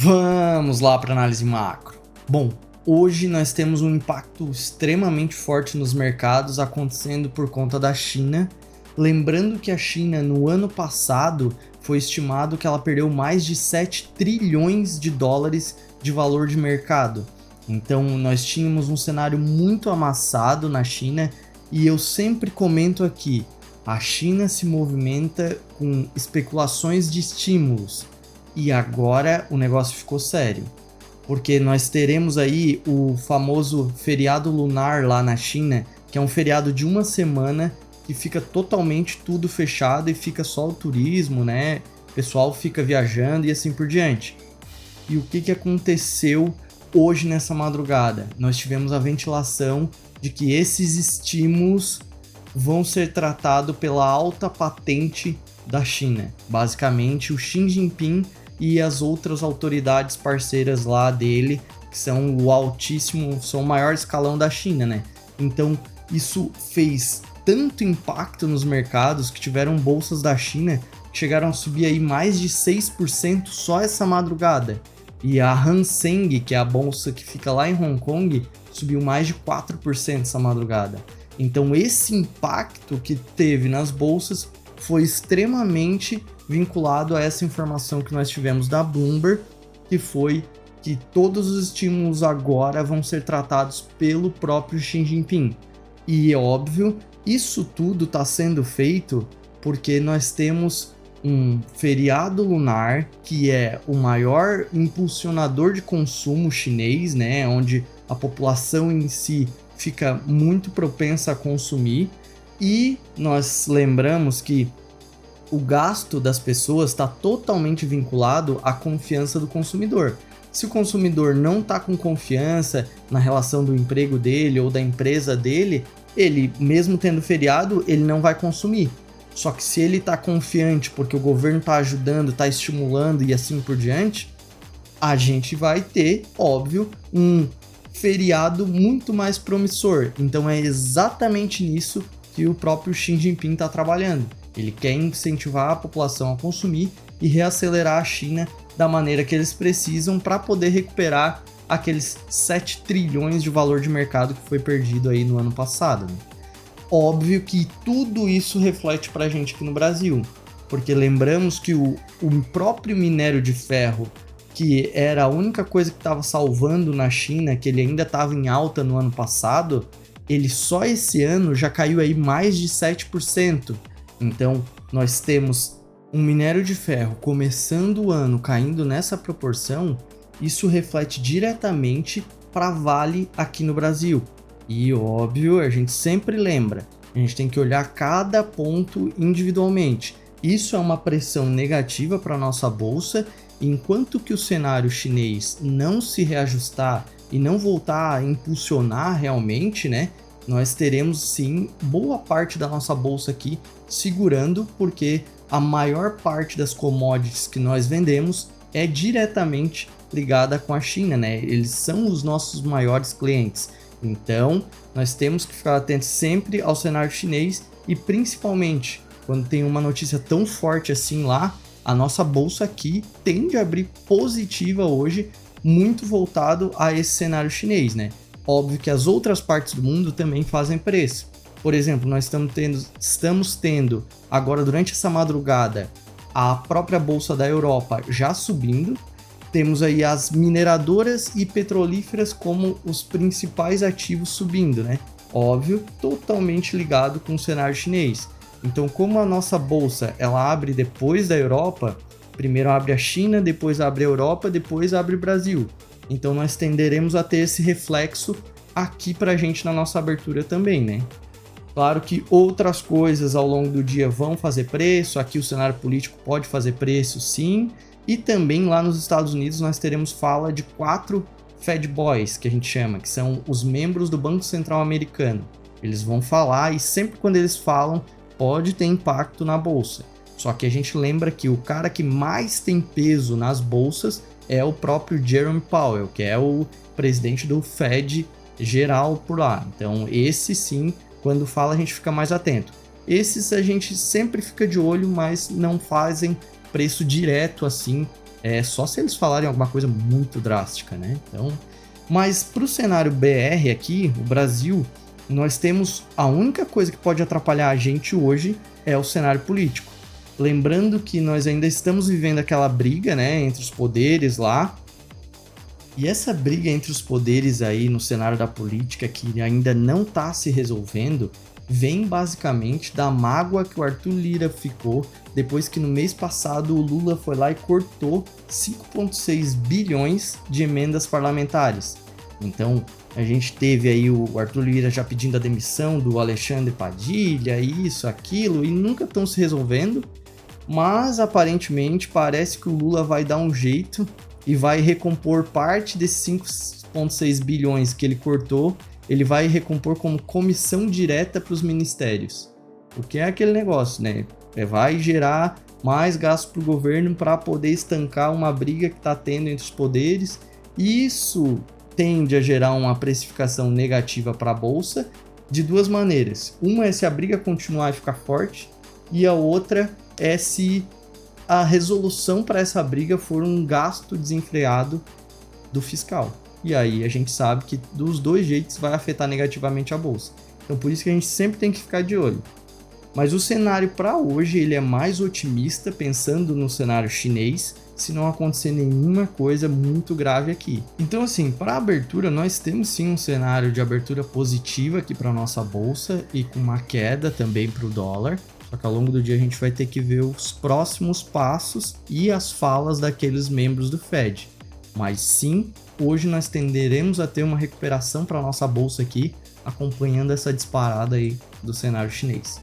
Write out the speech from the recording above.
Vamos lá para análise macro. Bom, hoje nós temos um impacto extremamente forte nos mercados acontecendo por conta da China. Lembrando que a China, no ano passado, foi estimado que ela perdeu mais de 7 trilhões de dólares de valor de mercado. Então, nós tínhamos um cenário muito amassado na China e eu sempre comento aqui, a China se movimenta com especulações de estímulos. E agora o negócio ficou sério, porque nós teremos aí o famoso feriado lunar lá na China, que é um feriado de uma semana que fica totalmente tudo fechado e fica só o turismo, né? O pessoal fica viajando e assim por diante. E o que aconteceu hoje nessa madrugada? Nós tivemos a ventilação de que esses estímulos vão ser tratados pela alta patente da China. Basicamente, o Xi Jinping e as outras autoridades parceiras lá dele, que são são o maior escalão da China, né? Então, isso fez tanto impacto nos mercados que tiveram bolsas da China que chegaram a subir aí mais de 6% só essa madrugada. E a Hang Seng, que é a bolsa que fica lá em Hong Kong, subiu mais de 4% essa madrugada. Então, esse impacto que teve nas bolsas foi extremamente vinculado a essa informação que nós tivemos da Bloomberg, que foi que todos os estímulos agora vão ser tratados pelo próprio Xi Jinping. E é óbvio, isso tudo está sendo feito porque nós temos um feriado lunar, que é o maior impulsionador de consumo chinês, né, onde a população em si fica muito propensa a consumir, e nós lembramos que o gasto das pessoas está totalmente vinculado à confiança do consumidor. Se o consumidor não está com confiança na relação do emprego dele ou da empresa dele, ele, mesmo tendo feriado, ele não vai consumir. Só que se ele está confiante porque o governo está ajudando, está estimulando e assim por diante, a gente vai ter, óbvio, um feriado muito mais promissor. Então é exatamente nisso que o próprio Xi Jinping está trabalhando. Ele quer incentivar a população a consumir e reacelerar a China da maneira que eles precisam para poder recuperar aqueles 7 trilhões de valor de mercado que foi perdido aí no ano passado. Né? Óbvio que tudo isso reflete para a gente aqui no Brasil, porque lembramos que o próprio minério de ferro, que era a única coisa que estava salvando na China, que ele ainda estava em alta no ano passado, ele só esse ano já caiu aí mais de 7%. Então, nós temos um minério de ferro começando o ano caindo nessa proporção, isso reflete diretamente para a Vale aqui no Brasil. E, óbvio, a gente sempre lembra, a gente tem que olhar cada ponto individualmente. Isso é uma pressão negativa para a nossa bolsa, enquanto que o cenário chinês não se reajustar e não voltar a impulsionar realmente, né? Nós teremos sim boa parte da nossa bolsa aqui segurando, porque a maior parte das commodities que nós vendemos é diretamente ligada com a China, né? Eles são os nossos maiores clientes. Então, nós temos que ficar atentos sempre ao cenário chinês e principalmente quando tem uma notícia tão forte assim lá, a nossa bolsa aqui tende a abrir positiva hoje, muito voltado a esse cenário chinês, né? Óbvio que as outras partes do mundo também fazem preço. Por exemplo, nós estamos tendo agora durante essa madrugada a própria bolsa da Europa já subindo. Temos aí as mineradoras e petrolíferas como os principais ativos subindo, né? Óbvio, totalmente ligado com o cenário chinês. Então, como a nossa bolsa ela abre depois da Europa, primeiro abre a China, depois abre a Europa, depois abre o Brasil. Então, nós tenderemos a ter esse reflexo aqui para a gente na nossa abertura também, né? Claro que outras coisas ao longo do dia vão fazer preço, aqui o cenário político pode fazer preço sim, e também lá nos Estados Unidos nós teremos fala de 4 Fed Boys, que a gente chama, que são os membros do Banco Central americano. Eles vão falar e sempre quando eles falam pode ter impacto na bolsa. Só que a gente lembra que o cara que mais tem peso nas bolsas é o próprio Jerome Powell, que é o presidente do Fed geral por lá. Então esse sim, quando fala a gente fica mais atento. Esses a gente sempre fica de olho, mas não fazem preço direto assim É só se eles falarem alguma coisa muito drástica, né? Então, mas para o cenário BR aqui, o Brasil, nós temos a única coisa que pode atrapalhar a gente hoje é o cenário político. Lembrando que nós ainda estamos vivendo aquela briga, né, entre os poderes lá. E essa briga entre os poderes aí no cenário da política que ainda não está se resolvendo, vem basicamente da mágoa que o Arthur Lira ficou depois que no mês passado o Lula foi lá e cortou 5,6 bilhões de emendas parlamentares. Então, a gente teve aí o Arthur Lira já pedindo a demissão do Alexandre Padilha, isso, aquilo, e nunca estão se resolvendo. Mas aparentemente parece que o Lula vai dar um jeito e vai recompor parte desses 5,6 bilhões que ele cortou, ele vai recompor como comissão direta para os ministérios. O que é aquele negócio, né? Vai gerar mais gasto para o governo para poder estancar uma briga que está tendo entre os poderes. Isso tende a gerar uma precificação negativa para a Bolsa de duas maneiras. Uma é se a briga continuar e ficar forte, e a outra é se a resolução para essa briga for um gasto desenfreado do fiscal. E aí a gente sabe que dos dois jeitos vai afetar negativamente a bolsa. Então por isso que a gente sempre tem que ficar de olho. Mas o cenário para hoje ele é mais otimista, pensando no cenário chinês, se não acontecer nenhuma coisa muito grave aqui. Então assim, para a abertura nós temos sim um cenário de abertura positiva aqui para nossa bolsa e com uma queda também para o dólar. Só que ao longo do dia a gente vai ter que ver os próximos passos e as falas daqueles membros do Fed. Mas sim, hoje nós tenderemos a ter uma recuperação para a nossa bolsa aqui, acompanhando essa disparada aí do cenário chinês.